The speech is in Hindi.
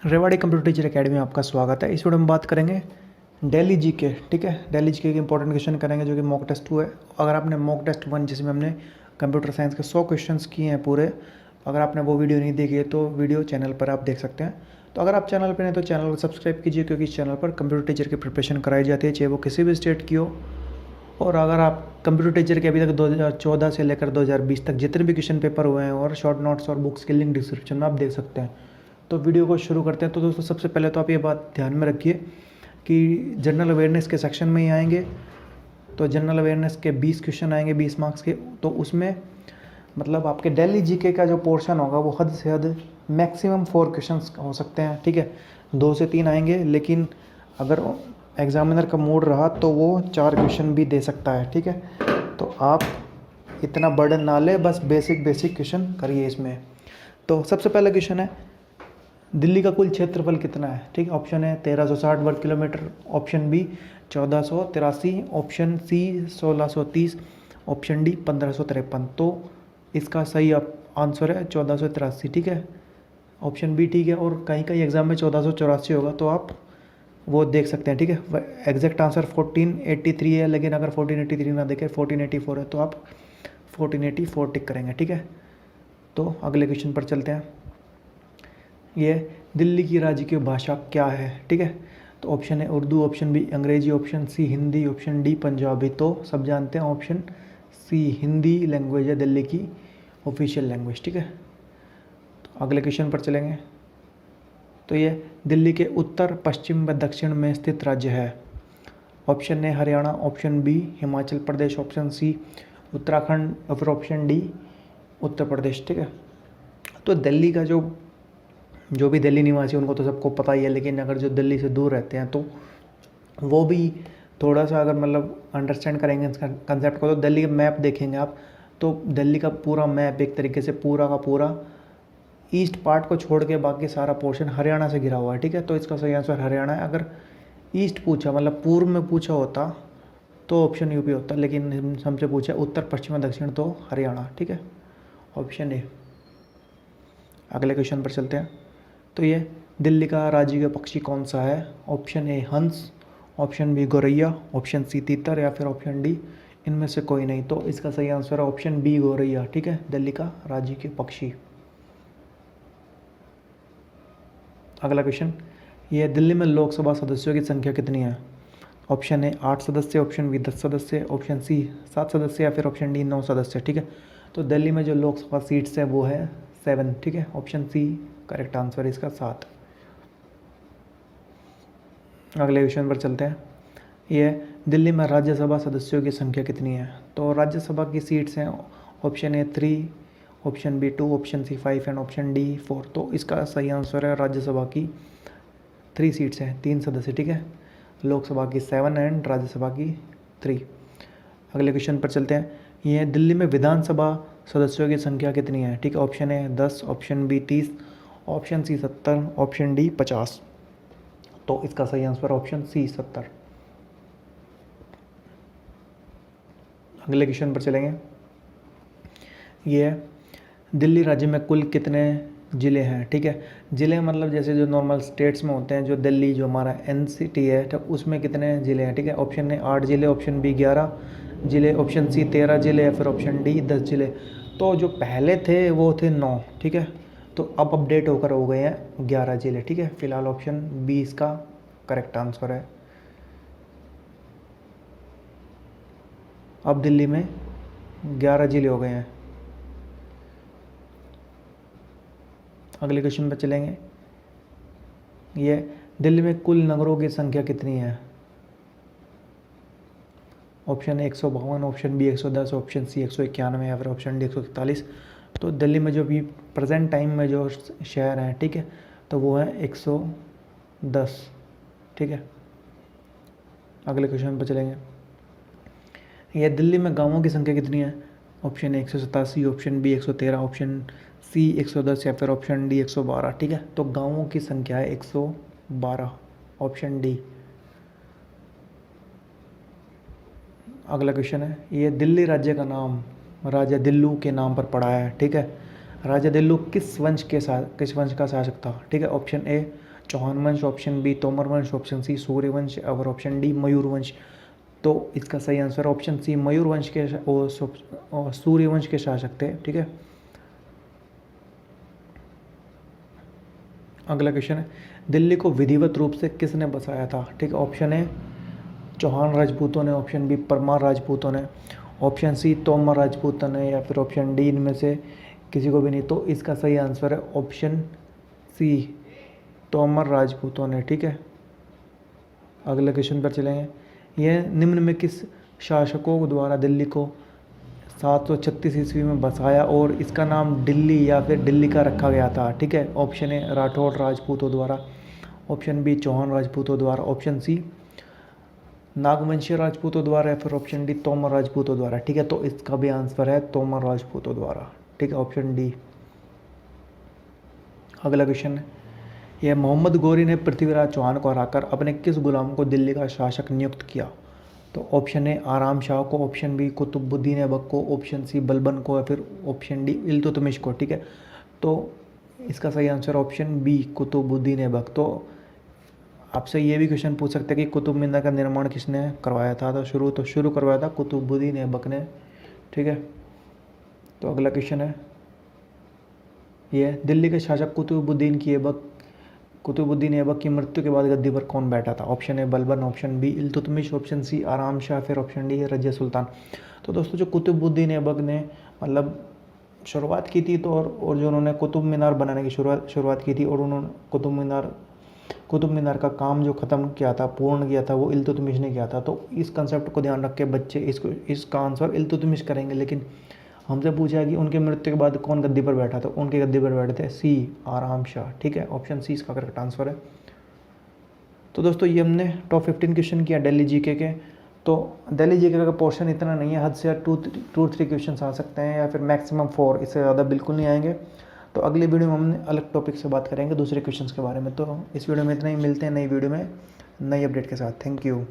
रेवाड़ी कंप्यूटर टीचर एकेडमी में आपका स्वागत है। इस वीडियो में बात करेंगे दिल्ली जीके। ठीक है, दिल्ली जीके के इंपॉर्टेंट क्वेश्चन करेंगे जो कि मॉक टेस्ट 2 है। अगर आपने मॉक टेस्ट 1 जिसमें हमने कंप्यूटर साइंस के 100 क्वेश्चंस किए हैं पूरे, अगर आपने वो वीडियो नहीं देखी है तो वीडियो चैनल पर आप देख सकते हैं। तो अगर आप चैनल पर नहीं तो चैनल को सब्सक्राइब कीजिए, क्योंकि इस चैनल पर कंप्यूटर टीचर की प्रिपरेशन कराई जाती है, चाहे वो किसी भी स्टेट की हो। और अगर आप कंप्यूटर टीचर के अभी तक 2014 से लेकर 2020 तक जितने भी क्वेश्चन पेपर हुए हैं और शॉर्ट नोट्स और बुक्स की लिंक डिस्क्रिप्शन में आप देख सकते हैं। तो वीडियो को शुरू करते हैं। तो दोस्तों, सबसे पहले तो आप ये बात ध्यान में रखिए कि जनरल अवेयरनेस के सेक्शन में ही आएंगे। तो जनरल अवेयरनेस के 20 क्वेश्चन आएंगे 20 मार्क्स के। तो उसमें मतलब आपके दिल्ली जीके का जो पोर्शन होगा वो हद से हद मैक्सिमम 4 क्वेश्चंस हो सकते हैं। ठीक है, 2 से 3 आएंगे, लेकिन अगर एग्जामिनर का मूड रहा तो वो 4 क्वेश्चन भी दे सकता है। ठीक है, तो आप इतना बर्डन ना ले, बस बेसिक क्वेश्चन करिए इसमें। तो सबसे पहला क्वेश्चन है, दिल्ली का कुल क्षेत्रफल कितना है। ठीक है, ऑप्शन है 1360 वर्ग किलोमीटर, option B 1483, option C 1630, option D 1553। तो इसका सही आंसर है 1483। ठीक है, ऑप्शन बी ठीक है। और कहीं कहीं एग्जाम में 1484 होगा, तो आप वो देख सकते हैं। ठीक है, एग्जैक्ट आंसर 1483 है, लेकिन अगर 1483 ना देखें 1484 है, तो आप 1484 टिक करेंगे। ठीक है, तो अगले क्वेश्चन पर चलते हैं। ये दिल्ली की राजकीय भाषा क्या है। ठीक है, तो ऑप्शन है Urdu, option B Angrezi, option C Hindi, option D Punjabi. तो सब जानते हैं ऑप्शन सी हिंदी लैंग्वेज है दिल्ली की ऑफिशियल लैंग्वेज। ठीक है, तो अगले क्वेश्चन पर चलेंगे। तो ये दिल्ली के उत्तर पश्चिम व दक्षिण में स्थित राज्य है। Option A Haryana, option B Himachal Pradesh, option C Uttarakhand और फिर ऑप्शन डी उत्तर प्रदेश। ठीक है, तो दिल्ली का जो भी दिल्ली निवासी उनको तो सबको पता ही है, लेकिन अगर जो दिल्ली से दूर रहते हैं तो वो भी थोड़ा सा अगर मतलब अंडरस्टैंड करेंगे इसका कंसेप्ट को, तो दिल्ली का मैप देखेंगे आप, तो दिल्ली का पूरा मैप एक तरीके से पूरा का पूरा ईस्ट पार्ट को छोड़ के बाकी सारा पोर्शन हरियाणा से घिरा हुआ है। ठीक है, तो इसका सही आंसर हरियाणा है। अगर ईस्ट पूछा मतलब पूर्व में पूछा होता तो ऑप्शन यूपी होता, लेकिन हमसे पूछा उत्तर पश्चिम दक्षिण, तो हरियाणा। ठीक है, ऑप्शन ए। अगले क्वेश्चन पर चलते हैं। तो ये दिल्ली का राज्य का पक्षी कौन सा है। ऑप्शन ए हंस, ऑप्शन बी गौरैया, ऑप्शन सी तीतर या फिर ऑप्शन डी इनमें से कोई नहीं। तो इसका सही आंसर है ऑप्शन बी गौरैया। ठीक है, दिल्ली का राज्य के पक्षी। अगला क्वेश्चन, ये दिल्ली में लोकसभा सदस्यों की संख्या कितनी है। ऑप्शन ए 8 सदस्य, ऑप्शन बी 10 सदस्य, ऑप्शन सी 7 सदस्य या फिर ऑप्शन डी 9 सदस्य। ठीक है, तो दिल्ली में जो लोकसभा सीट्स है वो है 7। ठीक है, ऑप्शन सी करेक्ट आंसर है इसका 7। अगले क्वेश्चन पर चलते हैं। ये दिल्ली में राज्यसभा सदस्यों की संख्या कितनी है। तो राज्यसभा की सीट्स हैं option A 3, option B 2, option C 5 and option D 4। तो इसका सही आंसर है राज्यसभा की 3 सीट्स हैं, 3 सदस्य। ठीक है, लोकसभा की 7 एंड राज्यसभा की 3। अगले क्वेश्चन पर चलते हैं। ये दिल्ली में विधानसभा सदस्यों की संख्या कितनी है। ठीक है, option A 10, option B 30, option C 70, option D 50। तो इसका सही आंसर ऑप्शन सी 70। अगले क्वेश्चन पर चलेंगे। ये दिल्ली राज्य में कुल कितने ज़िले हैं। ठीक है, ज़िले मतलब जैसे जो नॉर्मल स्टेट्स में होते हैं, जो दिल्ली जो हमारा एनसीटी है तो उसमें कितने ज़िले हैं। ठीक है, ऑप्शन ए 8 ज़िले, ऑप्शन बी 11 ज़िले, ऑप्शन सी 13 ज़िले या फिर ऑप्शन डी 10 ज़िले। तो जो पहले थे वो थे 9। ठीक है, तो अब अपडेट होकर हो गए हैं 11 ज़िले। ठीक है, फिलहाल ऑप्शन बी इसका करेक्ट आंसर है। अब दिल्ली में 11 ज़िले हो गए हैं। अगले क्वेश्चन पर चलेंगे। ये दिल्ली में कुल नगरों की संख्या कितनी है। Option A 152, option B 110, option C 191 या फिर ऑप्शन डी 141। तो दिल्ली में जो भी प्रेजेंट टाइम में जो शहर हैं, ठीक है, तो वो है 110। ठीक है, अगले क्वेश्चन पर चलेंगे। ये दिल्ली में गाँवों की संख्या कितनी है। Option A 187, option B 113, option C 110 या फिर ऑप्शन डी 112। ठीक है, तो गाँवों की संख्या है 112, ऑप्शन डी। अगला क्वेश्चन है, ये दिल्ली राज्य का नाम राजा दिल्लू के नाम पर पड़ा है। ठीक है, राजा दिल्लू किस वंश का शासक था। ठीक है, ऑप्शन ए चौहान वंश, ऑप्शन बी तोमर वंश, ऑप्शन सी सूर्यवंश और ऑप्शन डी मयूर वंश। तो इसका सही आंसर ऑप्शन सी मयूर वंश के और सूर्यवंश के शासक थे। ठीक है, अगला क्वेश्चन है, दिल्ली को विधिवत रूप से किसने बसाया था? ठीक है, ऑप्शन ए चौहान राजपूतों ने, ऑप्शन बी परमार राजपूतों ने, ऑप्शन सी तोमर राजपूतों ने, या फिर ऑप्शन डी इनमें से किसी को भी नहीं। तो इसका सही आंसर है ऑप्शन सी तोमर राजपूतों ने। ठीक है, अगले क्वेश्चन पर चलेंगे, यह निम्न में किस शासकों द्वारा दिल्ली को 736 ईस्वी में बसाया और इसका नाम दिल्ली या फिर दिल्ली का रखा गया था? ठीक है, ऑप्शन ए राठौड़ राजपूतों द्वारा, ऑप्शन बी चौहान राजपूतों द्वारा, ऑप्शन सी नागवंशीय राजपूतों द्वारा, या फिर ऑप्शन डी तोमर राजपूतों द्वारा। ठीक है, तो इसका भी आंसर है तोमर राजपूतों द्वारा। ठीक है, ऑप्शन डी। अगला क्वेश्चन है, यह मोहम्मद गौरी ने पृथ्वीराज चौहान को हराकर अपने किस गुलाम को दिल्ली का शासक नियुक्त किया? तो ऑप्शन ए आराम शाह को, ऑप्शन बी कुतुबुद्दीन ऐबक को, ऑप्शन सी बलबन को, या फिर ऑप्शन डी इल्तुतमिश को। ठीक है, तो इसका सही answer option B Qutubuddin Aibak. तो आपसे ये भी क्वेश्चन पूछ सकते हैं कि कुतुब मीनार का निर्माण किसने करवाया था? तो शुरू करवाया था कुतुबुद्दीन ऐबक ने। ठीक है, तो अगला क्वेश्चन है, ये दिल्ली के शासक कुतुबुद्दीन ऐबक की मृत्यु के बाद गद्दी पर कौन बैठा था? Option A Balban, option B Iltutmish, option C Aram Shah, फिर ऑप्शन डी रजिया सुल्तान। तो दोस्तों जो कुतुबुद्दीन ऐबक ने मतलब शुरुआत की थी, तो और जो उन्होंने कुतुब मीनार बनाने की शुरुआत की थी, और उन्होंने कुतुब मीनार का काम जो ख़त्म किया था, पूर्ण किया था, वो इल्तुतमिश ने किया था। तो इस कंसेप्ट को ध्यान रख के बच्चे इसका आंसर इल्तुतमिश करेंगे। लेकिन हमसे पूछा कि उनके मृत्यु के बाद कौन गद्दी पर बैठा था? उनके गद्दी पर बैठे थे सी आराम शाह। ठीक है, ऑप्शन सी इसका करेक्ट आंसर है। तो दोस्तों ये हमने टॉप 15 क्वेश्चन किया दिल्ली जीके के। तो दिल्ली जीके का पोर्शन इतना नहीं है, हद से 2-3 क्वेश्चन आ सकते हैं, या फिर मैक्सिमम 4, इससे ज़्यादा बिल्कुल नहीं आएंगे। तो अगली वीडियो में हम अलग टॉपिक से बात करेंगे दूसरे क्वेश्चंस के बारे में। तो इस वीडियो में इतना ही, मिलते हैं नई वीडियो में नई अपडेट के साथ। Thank you.